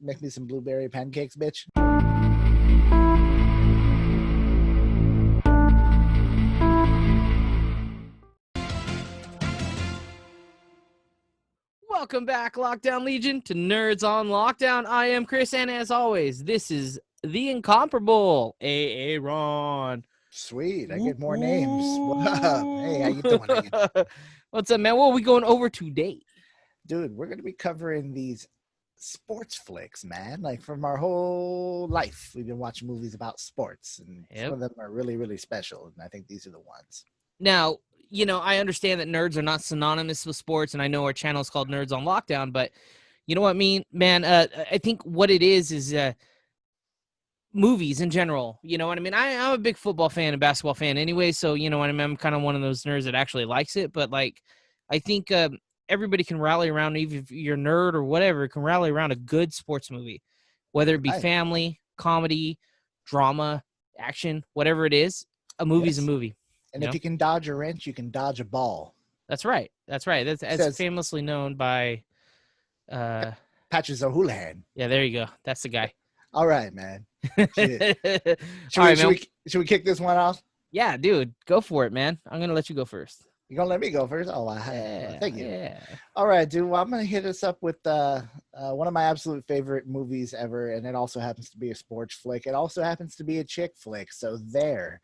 make me some blueberry pancakes, bitch. Welcome back, Lockdown Legion, to Nerds on Lockdown. I am Chris, and as always, this is the incomparable Aaron. Sweet, I get more names. What up? Hey, how you doing? What's up, man? What are we going over today? Dude, we're gonna be covering these sports flicks, man. Like from our whole life, we've been watching movies about sports, and some of them are really, really special. And I think these are the ones. Now, I understand that nerds are not synonymous with sports, and I know our channel is called Nerds on Lockdown, but you know what I mean, man? I think what it is movies in general. You know what I mean? I'm a big football fan and basketball fan anyway, so you know what I mean? I'm kind of one of those nerds that actually likes it, but like, I think everybody can rally around, even if you're a nerd or whatever, can rally around a good sports movie, whether it be family, comedy, drama, action, whatever it is. A movie's a movie. And if you can dodge a wrench, you can dodge a ball. That's right. That's famously known by Patches O'Houlihan. Yeah, there you go. That's the guy. All right, man. Should we kick this one off? Yeah, dude, go for it, man. I'm gonna let you go first. You're gonna let me go first? Oh, thank you. Yeah. All right, dude. Well, I'm gonna hit us up with one of my absolute favorite movies ever, and it also happens to be a sports flick. It also happens to be a chick flick. So there.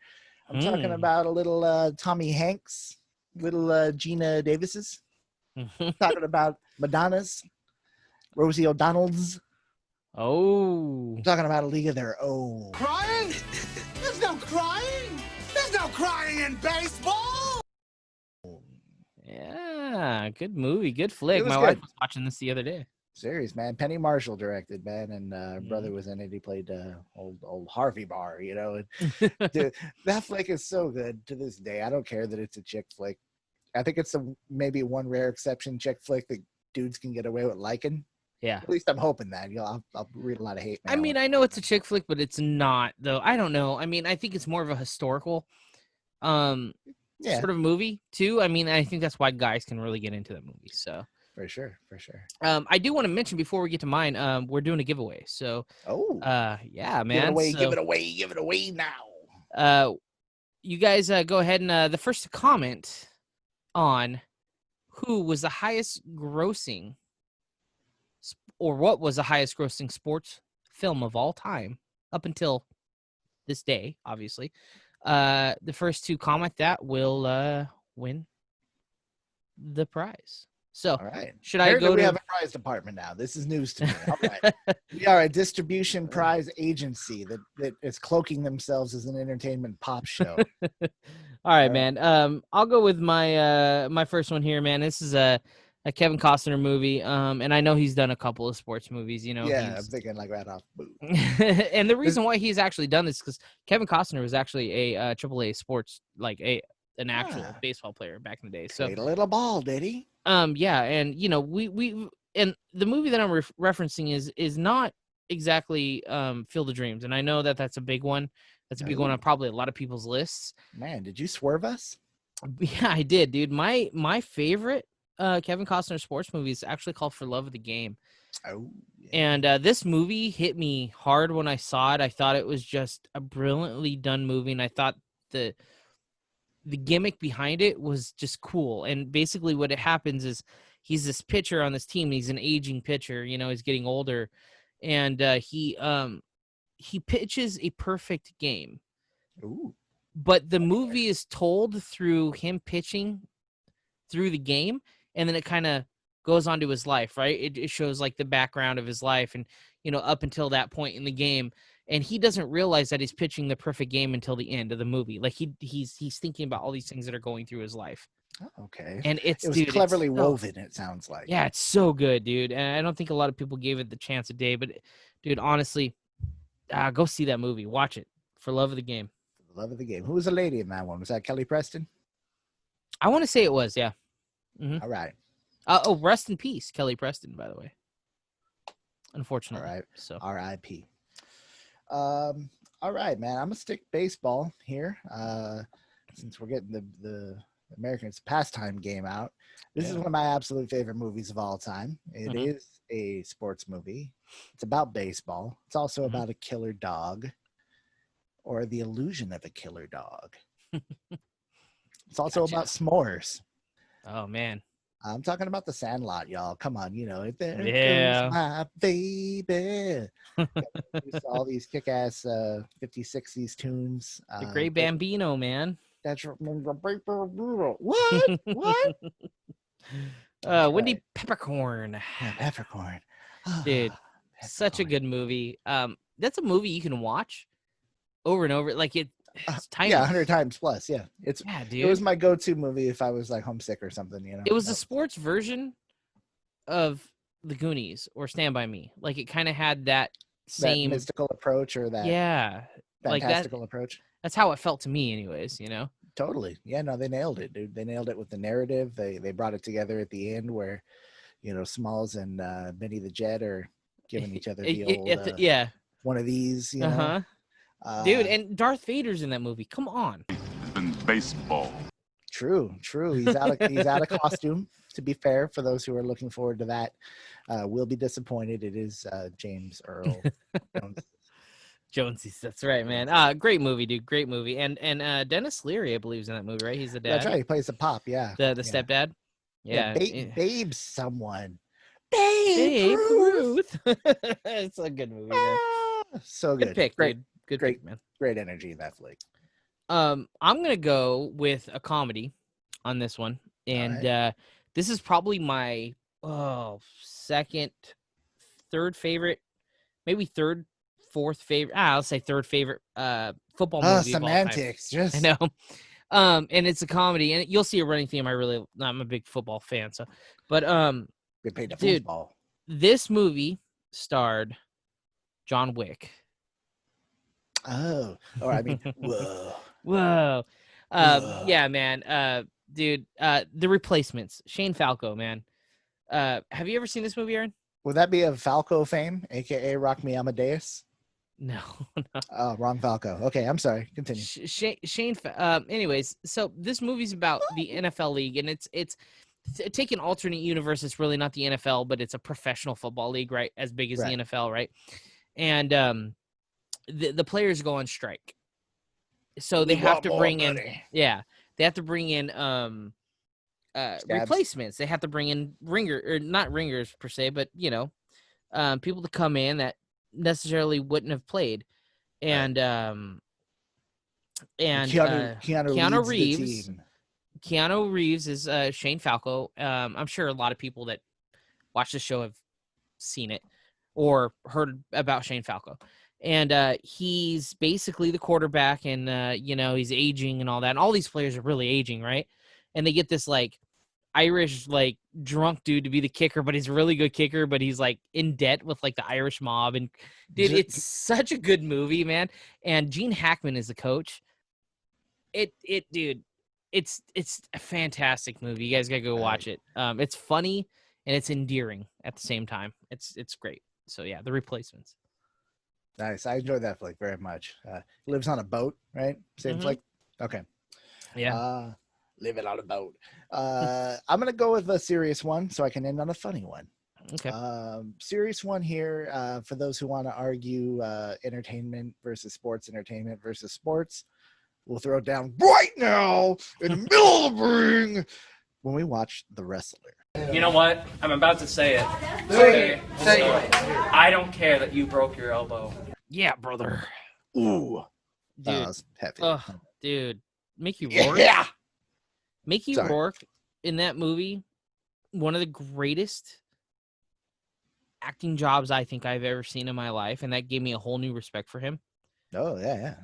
I'm talking about a little Tommy Hanks, little Gina Davises. Talking about Madonna's, Rosie O'Donnell's. Oh. I'm talking about A League of Their Own. Crying? There's no crying. There's no crying in baseball. Yeah, good movie, good flick. My wife was watching this the other day. Serious, man. Penny Marshall directed, man, and brother was in it. He played old Harvey Barr, you know. And, dude, that flick is so good to this day. I don't care that it's a chick flick. I think it's maybe one rare exception chick flick that dudes can get away with liking. Yeah. At least I'm hoping that. I'll read a lot of hate mail. I mean, I know it's a chick flick, but it's not, though. I don't know. I mean, I think it's more of a historical sort of movie, too. I mean, I think that's why guys can really get into that movie, so. For sure. I do want to mention before we get to mine, we're doing a giveaway. So, yeah, man. Give it away now. You guys go ahead and the first to comment on who was the highest grossing, or what was the highest grossing sports film of all time up until this day, obviously. The first to comment that will win the prize. So, all right. We have a prize department now. This is news to me. All right. We are a distribution prize agency that is cloaking themselves as an entertainment pop show. All right, man. I'll go with my my first one here, man. This is a Kevin Costner movie. And I know he's done a couple of sports movies, you know. Yeah, I'm thinking like right off. And the reason why he's actually done this is because Kevin Costner was actually a AAA sports, like an actual baseball player back in the day. So played a little ball, did he? Yeah, and you know, we and the movie that I'm referencing is not exactly Field of Dreams, and I know that that's a big one. That's a big one on probably a lot of people's lists. Man, did you swerve us? Yeah, I did, dude. My favorite Kevin Costner sports movie is actually called For Love of the Game. Oh, yeah. And this movie hit me hard when I saw it. I thought it was just a brilliantly done movie, and I thought the gimmick behind it was just cool. And basically what it happens is he's this pitcher on this team. He's an aging pitcher, you know, he's getting older, and he pitches a perfect game. Ooh. But the movie is told through him pitching through the game, and then it kind of goes on to his life, right? It shows like the background of his life and, you know, up until that point in the game. And he doesn't realize that he's pitching the perfect game until the end of the movie. Like he's thinking about all these things that are going through his life. Oh, okay. And it was cleverly woven, it sounds like. Yeah, it's so good, dude. And I don't think a lot of people gave it the chance of day, but dude, honestly, go see that movie. Watch it. For Love of the Game. For the Love of the Game. Who was the lady in that one? Was that Kelly Preston? I want to say it was, yeah. Mm-hmm. All right. Rest in peace, Kelly Preston, by the way. Unfortunately. All right. So R.I.P. All right, man. I'm gonna stick baseball here. Since we're getting the American Pastime game out. This is one of my absolute favorite movies of all time. It is a sports movie. It's about baseball. It's also about a killer dog, or the illusion of a killer dog. It's also about s'mores. Oh man. I'm talking about The Sandlot, y'all. Come on, there Yeah. goes my baby. All these kick-ass 50s, 60s tunes. The Great Bambino, man. That's what? What? Wendy Peppercorn. Yeah, Peppercorn. Dude, such a good movie. That's a movie you can watch over and over. Like it's tiny. Yeah, 100 times plus. Yeah, dude. It was my go-to movie if I was like homesick or something. It was a sports version of The Goonies or Stand By Me. Like it kind of had that same mystical approach or that fantastical approach. That's how it felt to me, anyways. Totally. Yeah, no, they nailed it, dude. They nailed it with the narrative. They brought it together at the end where, Smalls and Benny the Jet are giving each other the old one of these, Dude, and Darth Vader's in that movie. Come on. It's been baseball. True. He's out of costume. To be fair, for those who are looking forward to that, will be disappointed. It is James Earl Jonesy's. That's right, man. Great movie, dude. Great movie. And Dennis Leary, I believe, is in that movie, right? He's the dad. That's right. He plays the pop. Yeah. The stepdad. Yeah. Babe someone. Babe Ruth. It's a good movie, man. So good. Good pick, dude. Good pick, man. Great energy in that flick. I'm gonna go with a comedy on this one, and this is probably my second, third favorite, maybe third, fourth favorite. I'll say third favorite football movie. Semantics, I know. And it's a comedy, and you'll see a running theme. I'm a big football fan, so. But they played the dude, football. This movie starred John Wick. Oh, or I mean, whoa. Whoa. Yeah, man. Dude, The Replacements. Shane Falco, man. Have you ever seen this movie, Aaron? Would that be of Falco fame, aka Rock Me Amadeus? No. Oh, wrong Falco. Okay, I'm sorry. Continue. Shane. Anyways, so this movie's about the NFL league, and it's take an alternate universe. It's really not the NFL, but it's a professional football league, right? As big as the NFL, right? And the players go on strike, so they have to bring in they have to bring in replacements. They have to bring in not ringers per se, but people to come in that necessarily wouldn't have played. And Keanu Reeves is Shane Falco. I'm sure a lot of people that watch the show have seen it or heard about Shane Falco. And he's basically the quarterback, and he's aging and all that. And all these players are really aging, right? And they get this like Irish like drunk dude to be the kicker, but he's a really good kicker, but he's like in debt with like the Irish mob. And dude, it's such a good movie, man. And Gene Hackman is the coach. Dude, it's a fantastic movie. You guys gotta go watch it. It's funny and it's endearing at the same time. It's great. So yeah, The Replacements. Nice. I enjoyed that flick very much. He lives on a boat, right? Same flick? Okay. Yeah. Living on a boat. I'm going to go with a serious one so I can end on a funny one. Okay. Serious one here for those who want to argue entertainment versus sports, entertainment versus sports. We'll throw it down right now in the middle of the ring when we watch The Wrestler. You know what? I'm about to say it. Say it. I don't care that you broke your elbow. Yeah, brother. Ooh. Dude. That was heavy. Dude. Mickey Rourke. Yeah. Mickey Rourke in that movie, one of the greatest acting jobs I think I've ever seen in my life, and that gave me a whole new respect for him. Oh, yeah.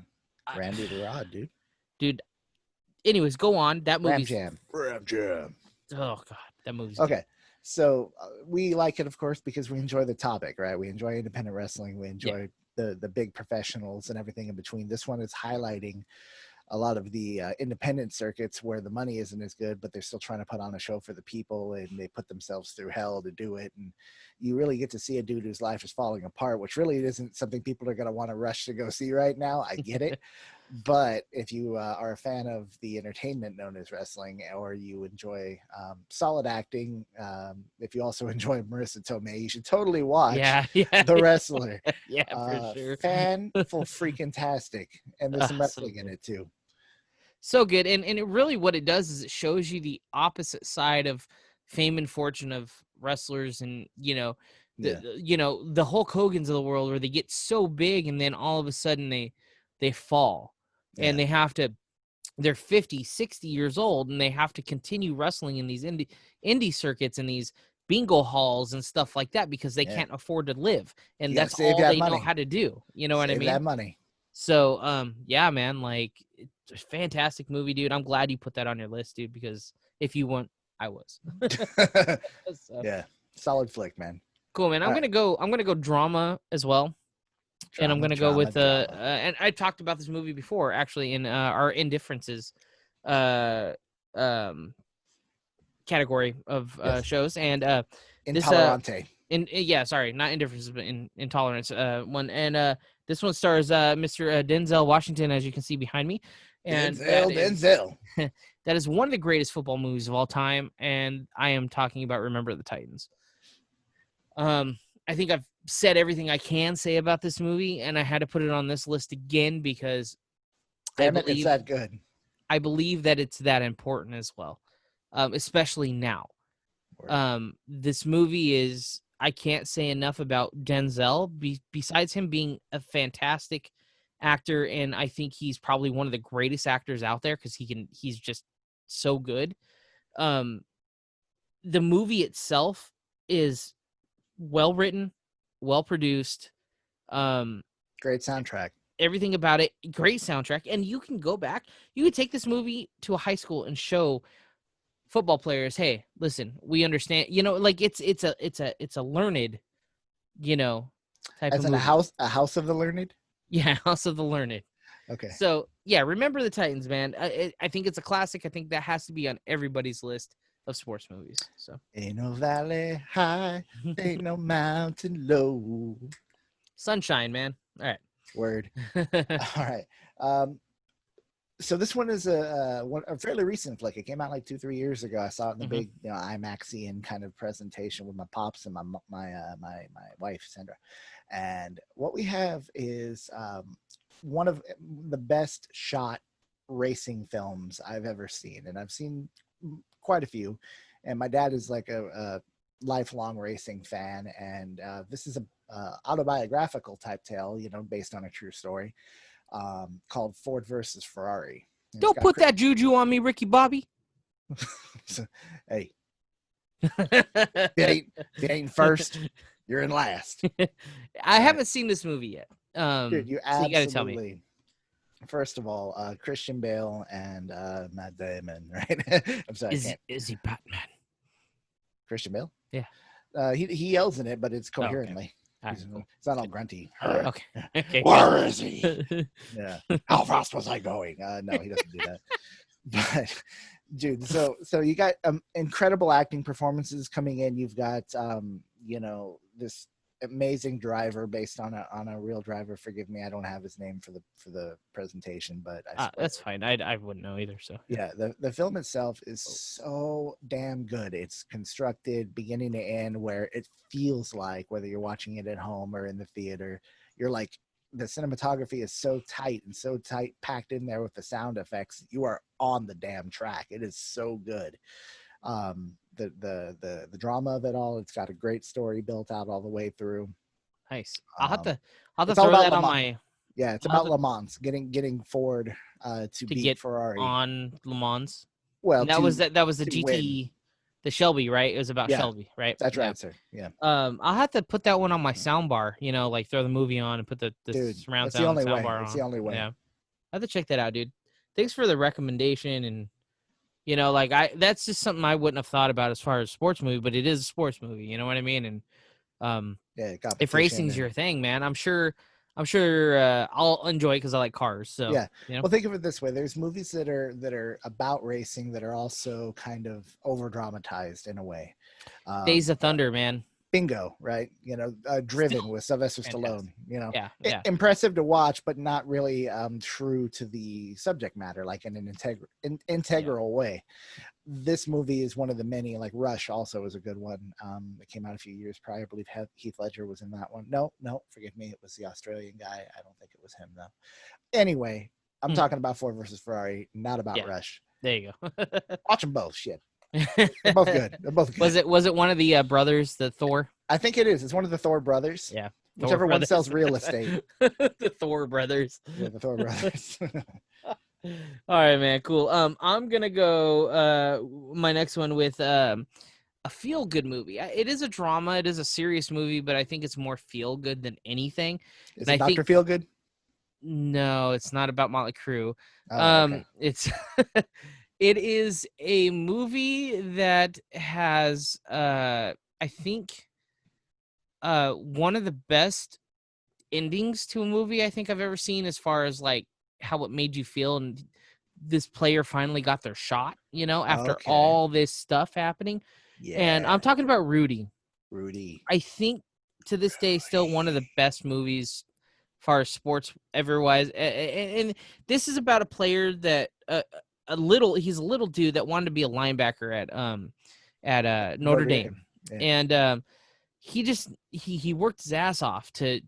Randy the Rod, dude. Dude. Anyways, go on. That movie's... Ram Jam. Oh, God. That movie's okay. Good. So we like it, of course, because we enjoy the topic, right? We enjoy independent wrestling. We enjoy the big professionals and everything in between. This one is highlighting a lot of the independent circuits where the money isn't as good, but they're still trying to put on a show for the people, and they put themselves through hell to do it. And you really get to see a dude whose life is falling apart, which really isn't something people are going to want to rush to go see right now. I get it. But if you are a fan of the entertainment known as wrestling, or you enjoy solid acting, if you also enjoy Marissa Tomei, you should totally watch Yeah. The Wrestler. Yeah, for sure. Freaking tastic, and there's some So wrestling in good. it too. So good. And it really, what it does is it shows you the opposite side of fame and fortune of wrestlers, and Yeah, the Hulk Hogan's of the world, where they get so big and then all of a sudden they fall, and yeah, they're 50, 60 years old, and they have to continue wrestling in these indie circuits and these bingo halls and stuff like that, because they yeah. can't afford to live, and You gotta that's save all that they know money. how to do. You know what I Save mean? that money. So, yeah, man, like, it's a fantastic movie, dude. I'm glad you put that on your list, dude, because if you weren't, I was. So, Yeah, solid flick, man. cool, man. I'm All right. gonna go drama as well, and I'm gonna go with and I talked about this movie before, actually, in our indifferences, uh, um, category of Yes. shows, and this Intolerante. yeah, sorry, not indifferences, but intolerance one, and this one stars Mr. Denzel Washington, as you can see behind me, and Denzel. that is one of the greatest football movies of all time, and I am talking about Remember the Titans. I think I've said everything I can say about this movie, and I had to put it on this list again because Damn it, it's that good. I believe that it's that important as well, especially now. This movie is, I can't say enough about Denzel, besides him being a fantastic actor, and I think he's probably one of the greatest actors out there, because he's just so good. The movie itself is well written, well produced, Great soundtrack. everything about it, great soundtrack, and you can go back, you could take this movie to a high school and show football players, hey, listen, we understand, like, it's a learned, type As of in movie. a house of the learned. Yeah, House of the Learned. Okay. So yeah, Remember the Titans, man. I think it's a classic. I think that has to be on everybody's list of sports movies. So Ain't no valley high, ain't no mountain low. Sunshine, man. All Word. right. All right. So this one is a fairly recent flick. It came out like 2-3 years ago. I saw it in the big, IMAXian kind of presentation with my pops and my wife Sandra. And what we have is one of the best shot racing films I've ever seen, and I've seen quite a few. And my dad is like a lifelong racing fan, and this is a autobiographical type tale, based on a true story. Called Ford versus Ferrari. Don't put that juju on me, Ricky Bobby. Hey, if you ain't first, you're in last. I haven't seen this movie yet. Dude, you so absolutely. you gotta tell me. First of all, Christian Bale and Matt Damon, right? I'm sorry. Is he Batman? Christian Bale? Yeah. He yells in it, but it's coherently. Oh, okay. It's Cool. not all grunty. Okay. Where is he? Yeah. How fast was I going? No, he doesn't do that. But dude, so you got incredible acting performances coming in. You've got this amazing driver based on a real driver. Forgive me, I don't have his name for the presentation, but that's fine. I wouldn't know either. So yeah, the film itself is so damn good. It's constructed beginning to end where it feels like, whether you're watching it at home or in the theater, you're like, the cinematography is so tight packed in there with the sound effects. You are on the damn track. It is so good. The drama of it all, it's got a great story built out all the way through. Nice. I'll have to it's throw all about that Le on Mans. my. Yeah, it's about Le Mans, getting Ford to beat get Ferrari on Le Mans. Well, and that was the GT, win. The Shelby, right? It was about Shelby, right? That's right, sir. Yeah. I'll have to put that one on my sound bar. Like throw the movie on and put the Dude, surround that's sound, the only sound way. bar on. It's the only way. Yeah, I have to check that out, dude. Thanks for the recommendation, and that's just something I wouldn't have thought about as far as sports movie, but it is a sports movie. You know what I mean? And yeah, if racing's your thing, man, I'm sure I'll enjoy it because I like cars. So yeah. Well, think of it this way: there's movies that are about racing that are also kind of over dramatized in a way. Days of Thunder, man. Bingo, right? Driven Still with Sylvester fantastic. Stallone. Yeah. Impressive to watch, but not really true to the subject matter, like in an integral way. This movie is one of the many. Like Rush also is a good one. It came out a few years prior. I believe Heath Ledger was in that one. No, forgive me. It was the Australian guy. I don't think it was him though. Anyway, I'm talking about Ford versus Ferrari, not about Rush. There you go. Watch them both. Shit. They're both good. They're both good. Was it one of the brothers, the Thor? I think it is. It's one of the Thor brothers. Yeah. Whichever one sells real estate. The Thor brothers. Yeah, the Thor brothers. All right, man. Cool. I'm gonna go my next one with a feel good movie. It is a drama. It is a serious movie, but I think it's more feel good than anything. Is it Dr. Feel Good? No, it's not about Motley Crue. Okay. It's it is a movie that has I think one of the best endings to a movie I think I've ever seen, as far as like how it made you feel, and this player finally got their shot, after all this stuff happening. Yeah. And I'm talking about Rudy. I think to this day still one of the best movies as far as sports ever was. And this is about a player that he's a little dude that wanted to be a linebacker at Notre Dame. Yeah. And he worked his ass off to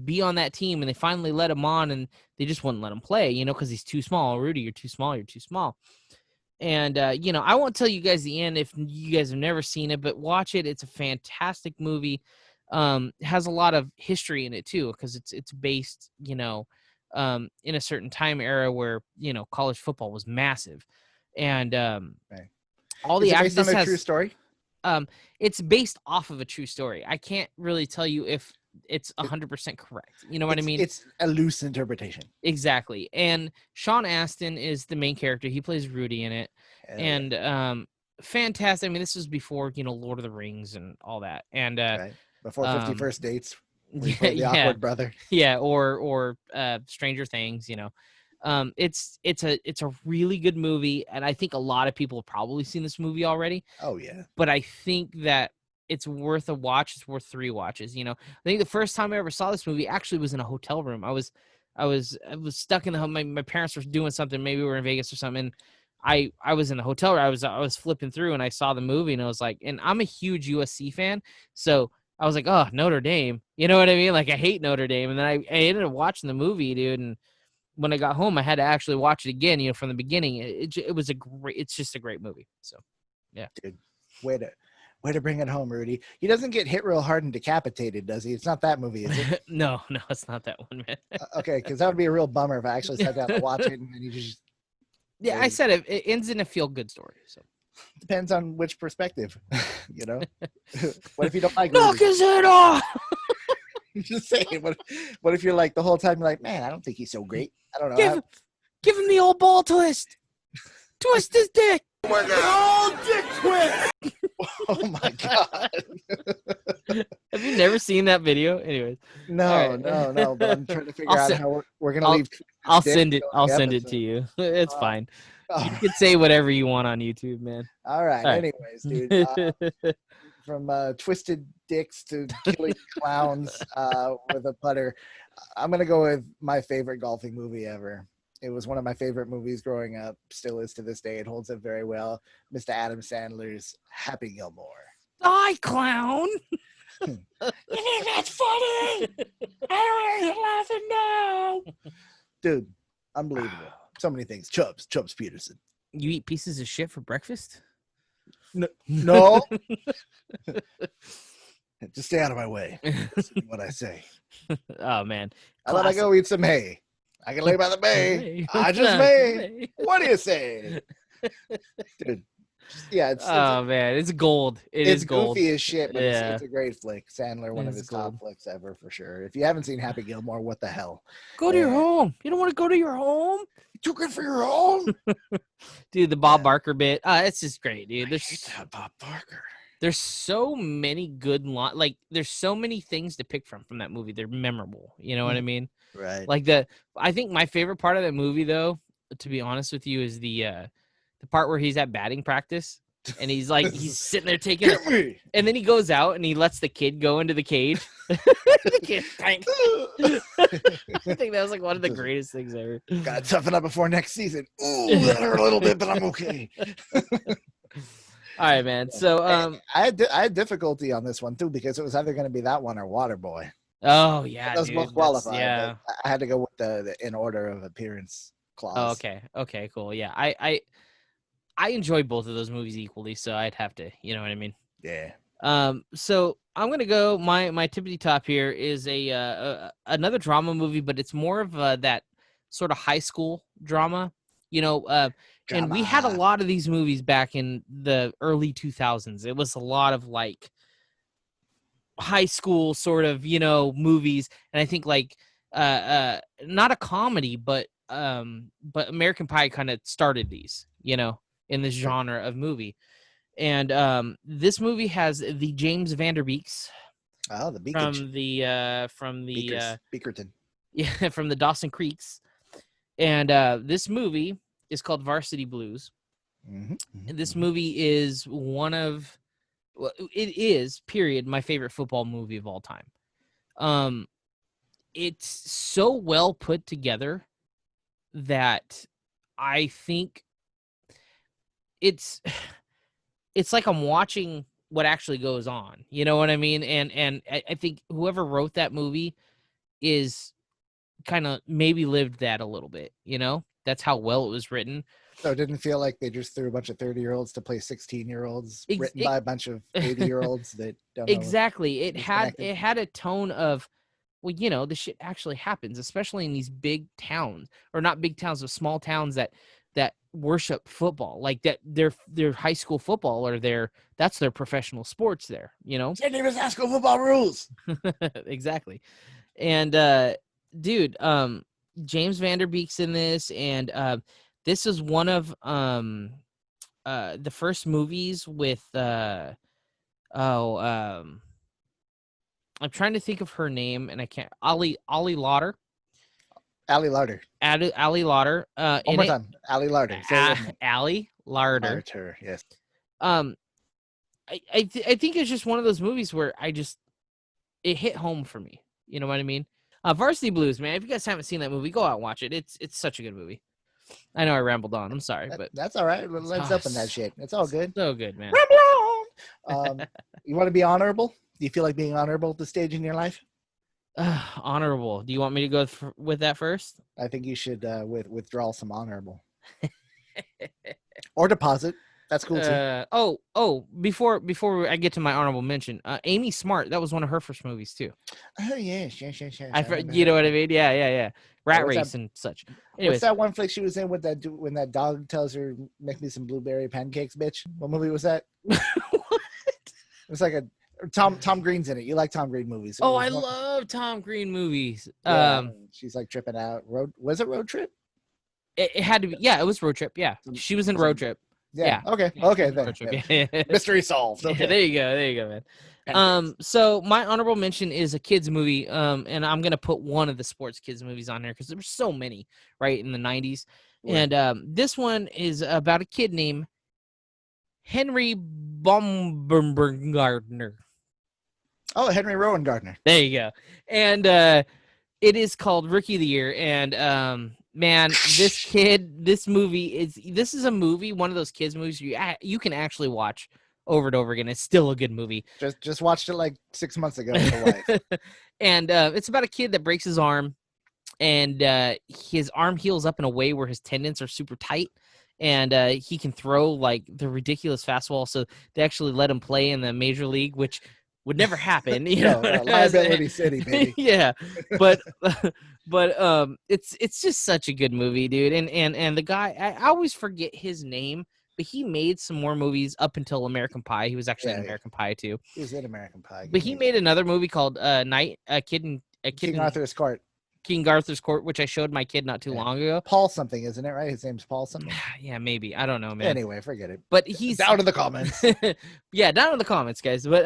be on that team, and they finally let him on, and they just wouldn't let him play, because he's too small. Rudy, you're too small. And, I won't tell you guys the end if you guys have never seen it, but watch it. It's a fantastic movie. Has a lot of history in it too, because it's based, in a certain time era where, college football was massive. And right. All the actors based on a true story? It's based off of a true story. I can't really tell you if it's 100% correct. You know what I mean? It's a loose interpretation. Exactly. And Sean Astin is the main character. He plays Rudy in it. Hell and yeah. Fantastic. I mean, this was before, Lord of the Rings and all that. And right. Before 50 First Dates. The awkward brother. Yeah, or Stranger Things, It's a really good movie, and I think a lot of people have probably seen this movie already. Oh yeah. But I think that it's worth a watch. It's worth 3 watches. I think the first time I ever saw this movie actually was in a hotel room. I was stuck in the home. My parents were doing something. Maybe we were in Vegas or something. And I was in the hotel room. I was flipping through, and I saw the movie, and I was like, and I'm a huge USC fan, so I was like, oh, Notre Dame. You know what I mean? Like, I hate Notre Dame. And then I ended up watching the movie, dude. And when I got home, I had to actually watch it again, from the beginning. It's just a great movie. So, yeah. Dude, way to bring it home, Rudy. He doesn't get hit real hard and decapitated, does he? It's not that movie, is it? No, it's not that one, man. Okay, because that would be a real bummer if I actually sat down to watch it and you just... Yeah, I said it ends in a feel-good story, so... Depends on which perspective, What if you don't like knock his head off? Just saying. What if you're like the whole time you're like, man, I don't think he's so great. I don't know. Give him the old ball twist. Twist his dick. Oh my God. Oh, dick twist. Oh my God. Have you never seen that video? Anyways. No. But I'm trying to figure out how we're gonna leave. I'll send it to you. It's fine. You can say whatever you want on YouTube, man. All right. Anyways, dude. From twisted dicks to killing clowns with a putter, I'm going to go with my favorite golfing movie ever. It was one of my favorite movies growing up. Still is to this day. It holds up very well. Mr. Adam Sandler's Happy Gilmore. Die, clown. You think that's funny? I don't know. You're laughing now. Dude, unbelievable. So many things. Chubbs Peterson. You eat pieces of shit for breakfast? No. Just stay out of my way. Listen to what I say. Oh, man. I let I go eat some hay. I can lay by the bay. I just may. What do you say? Dude. Yeah. Man. It's gold. It's gold. Goofy as shit, but it's a great flick. Sandler, one of his top flicks ever, for sure. If you haven't seen Happy Gilmore, what the hell? Go to your home. You don't want to go to your home? Too good for your home? Dude, the Bob Barker bit. It's just great, dude. I hate that Bob Barker. There's so many good there's so many things to pick from that movie. They're memorable. You know what I mean? Right. Like I think my favorite part of that movie, though, to be honest with you, is the part where he's at batting practice And he's like, he's sitting there taking Hit me. and then he goes out and he lets the kid go into the cage. The kid, bang. I think that was like one of the greatest things ever. Gotta toughen up before next season. Ooh, that hurt a little bit, but I'm okay. All right, man. So I had difficulty on this one too because it was either going to be that one or Waterboy. oh yeah, Those dude, both qualify. yeah. But I had to go with the in order of appearance clause. Oh, okay, cool. Yeah, I enjoy both of those movies equally, so I'd have to, you know what I mean. Yeah. So I'm gonna go. My tippity top here is another drama movie, but it's more of that sort of high school drama, you know. And we had a Drama. lot of these movies back in the early 2000s. It was a lot of like high school sort of, you know, movies, and I think like not a comedy, but American Pie kind of started these, you know, in this genre of movie. And this movie has the James Vanderbeeks Oh, the Beakage. from the Beakerton. yeah, from the Dawson Creeks. And this movie is called Varsity Blues. Mm-hmm. And this movie is one of, well, it is, period, my favorite football movie of all time. It's so well put together that I think it's like I'm watching what actually goes on. You know what I mean? And I think whoever wrote that movie is kind of maybe lived that a little bit, you know? That's how well it was written. So it didn't feel like they just threw a bunch of 30-year-olds to play 16-year-olds written by a bunch of 80-year-olds that don't know. Exactly. It had connected. a tone of, well, you know, this shit actually happens, especially in these big towns, or not big towns, but small towns that worship football, like that their high school football or that's their professional sports there, you know? St. David's high school football rules. Exactly. And dude, James Vanderbeek's in this, and this is one of the first movies with I'm trying to think of her name and I can't. Ollie Lauder. Allie Larder. Allie Lauder. One more time. Allie Larder. Say it with me. Allie Larder. Larder, yes. I think it's just one of those movies where it hit home for me. You know what I mean? Varsity Blues, man. If you guys haven't seen that movie, go out and watch it. It's such a good movie. I know I rambled on. I'm sorry, but That's all right. Let's open that shit. It's all good. so good, man. Ramble on. You want to be honorable? Do you feel like being honorable at this stage in your life? Honorable. Do you want me to go with that first? I think you should withdraw some honorable. Or deposit. That's cool too. Before I get to my honorable mention, Amy Smart, that was one of her first movies too. Oh yes. You know what I mean? Yeah. Rat what's Race that? and such. What's Anyways, that one flick she was in with when that dog tells her, "Make me some blueberry pancakes, bitch"? What movie was that? what? It was like a Tom Green's in it. You like Tom Green movies? Oh, I love Tom Green movies. Yeah, she's like tripping out. Was it Road Trip? It had to be. Yeah, it was Road Trip. Yeah, she was in Road Trip. Yeah. Yeah. Okay. Then. Road Trip. Yeah. Yeah. Mystery solved. Okay. Yeah, there you go, man. So my honorable mention is a kids movie. And I'm gonna put one of the sports kids movies on there because there were so many, right, in the 90s. Right. And this one is about a kid named Henry Baumgartner. Oh, Henry Rowan Gardner. There you go. And it is called Rookie of the Year. And man, this movie is a movie, one of those kids movies you can actually watch over and over again. It's still a good movie. Just watched it like 6 months ago with the wife. And it's about a kid that breaks his arm, and his arm heals up in a way where his tendons are super tight, and he can throw like the ridiculous fastball. So they actually let him play in the major league, which would never happen. You know, Liability City, baby. Yeah, but it's just such a good movie, dude. And the guy, I always forget his name, but he made some more movies up until American Pie. He was actually in American Pie too. He was in American Pie. But he made another movie called King Arthur's Court. King Arthur's Court, which I showed my kid not too long ago. Paul something, isn't it? Right? His name's Paul something. Yeah, maybe. I don't know, man. Anyway, forget it. But he's down in the comments. Yeah, down in the comments, guys. But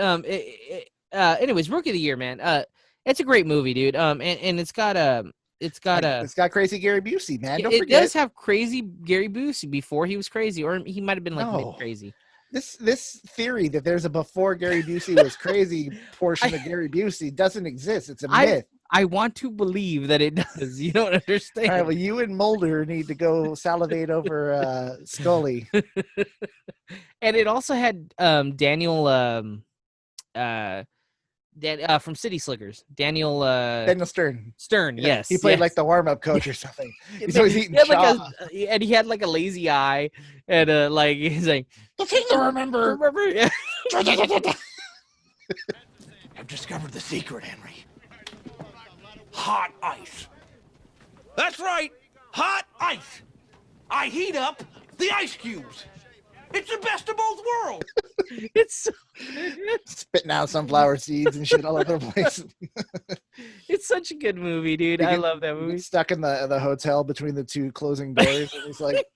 anyways, Rookie of the Year, man. It's a great movie, dude. And it's got Crazy Gary Busey, man. Don't it forget. does have crazy Gary Busey before he was crazy, or he might have been like mid crazy. This theory that there's a before Gary Busey was crazy portion of Gary Busey doesn't exist. It's a myth. I want to believe that it does. You don't understand. All right, well, you and Mulder need to go salivate over Scully. And it also had Daniel from City Slickers. Daniel Stern. Stern, Yeah, yes. he played yes. like the warm-up coach or something. He's always eating chaw. And he had like a lazy eye, and like he's like The thing to remember. Yeah. I've discovered the secret, Henry. Hot ice. That's right, hot ice. I heat up the ice cubes. It's the best of both worlds. It's so, Spitting out sunflower seeds and shit all over the place. it's such a good movie, dude. I love that movie. He's stuck in the hotel between the two closing doors, and he's like,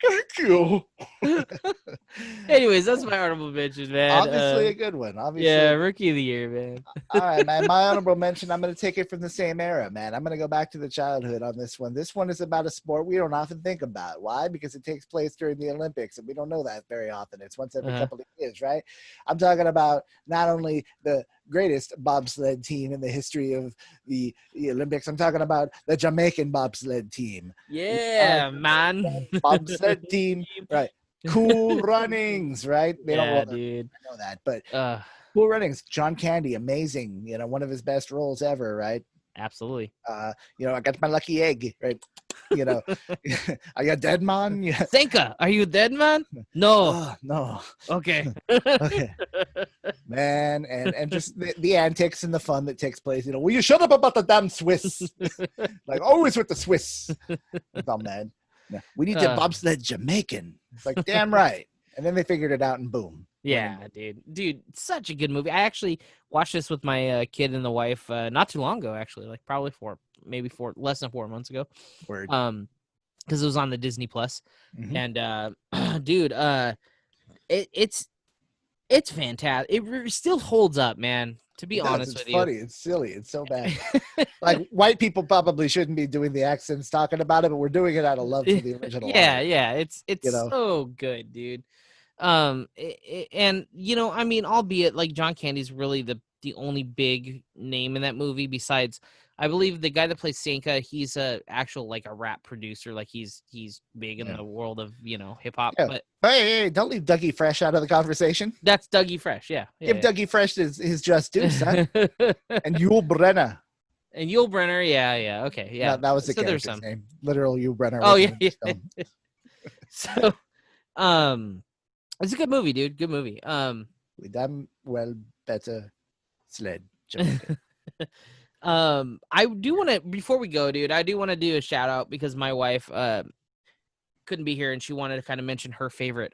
"Thank you." Anyways, that's my honorable mention, man. Obviously a good one. Obviously, yeah, rookie of the year, man. All right, man. My honorable mention, I'm going to take it from the same era, man. I'm going to go back to the childhood on this one. This one is about a sport we don't often think about. Why? Because it takes place during the Olympics, and we don't know that very often. It's once every couple of years, right? I'm talking about not only the greatest bobsled team in the history of the Olympics. I'm talking about the Jamaican bobsled team. Yeah, man. Bobsled team, right? Cool Runnings, right? They don't dude. know that, but Cool Runnings. John Candy, amazing. One of his best roles ever, right? Absolutely. I got my lucky egg, right? Are you a dead man? Yeah. Senka, are you a dead man? No. No. Okay. Okay. Man, and just the antics and the fun that takes place. Will you shut up about the damn Swiss? Like always with the Swiss. I'm all mad. Yeah. We need to bobsled Jamaican. It's like, damn right. And then they figured it out and boom. Yeah, dude, such a good movie. I actually watched this with my kid and the wife not too long ago, actually, like probably less than 4 months ago. Word. Because it was on the Disney Plus, and dude, it's fantastic. It still holds up, man. To be honest with you, it's funny. It's silly. It's so bad. Like white people probably shouldn't be doing the accents talking about it, but we're doing it out of love for the original. Yeah. It's so good, dude. And I mean, albeit like John Candy's really the only big name in that movie besides, I believe the guy that plays Sanka, he's a actual like a rap producer, like he's big in the world of hip hop. Yeah. But hey, don't leave Dougie Fresh out of the conversation. that's Dougie Fresh, yeah. Give Dougie Fresh his just due, son. And Yul Brenner. And Yul Brenner, yeah, okay, yeah. That was the so character's name. Literal Yul Brenner. Oh yeah. So, it's a good movie, dude. Good movie. We damn well better sled. I do want to, before we go, dude, I do want to do a shout out because my wife couldn't be here and she wanted to kind of mention her favorite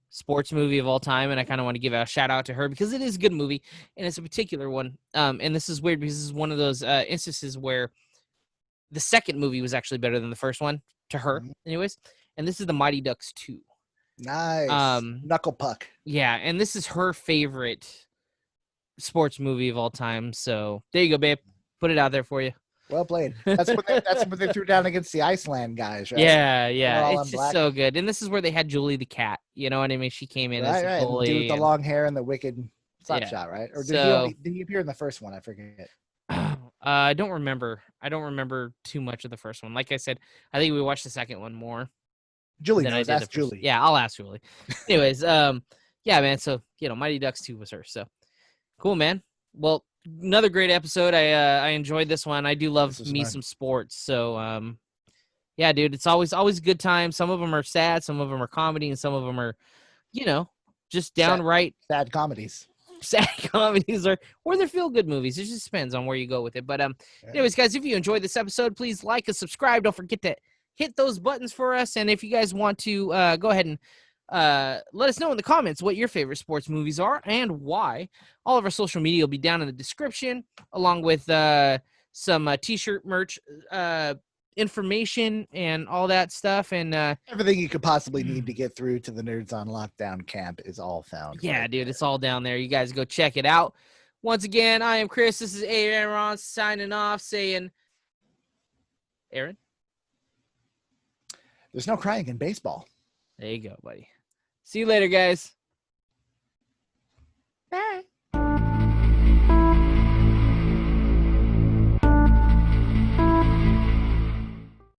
sports movie of all time, and I kind of want to give a shout out to her because it is a good movie and it's a particular one. And this is weird because this is one of those instances where the second movie was actually better than the first one to her, anyways. And this is the Mighty Ducks 2. Nice. Knuckle puck. Yeah, and this is her favorite sports movie of all time. So there you go, babe. Put it out there for you. Well played. That's what they threw down against the Iceland guys, right? Yeah. It's just so good. And this is where they had Julie the cat. You know what I mean? She came in as a bully. Dude with the long hair and the wicked slap shot, right? Or did he appear in the first one? I forget. I don't remember. I don't remember too much of the first one. Like I said, I think we watched the second one more. Julie knows. Ask Julie. Yeah, I'll ask Julie. Anyways, yeah, man. So Mighty Ducks 2 was her. So cool, man. Well, another great episode. I enjoyed this one. I do love some sports. So yeah, dude, it's always a good time. Some of them are sad, some of them are comedy, and some of them are, just downright sad comedies. Sad comedies or they're feel good movies. It just depends on where you go with it. But anyways, guys, if you enjoyed this episode, please like and subscribe. Don't forget to hit those buttons for us. And if you guys want to go ahead and let us know in the comments what your favorite sports movies are and why. All of our social media will be down in the description, along with some t-shirt merch information and all that stuff. And everything you could possibly need to get through to the Nerds on Lockdown camp is all found. Yeah, dude, it's all down there. You guys go check it out. Once again, I am Chris. This is Aaron signing off, saying, Aaron? There's no crying in baseball. There you go, buddy. See you later, guys. Bye.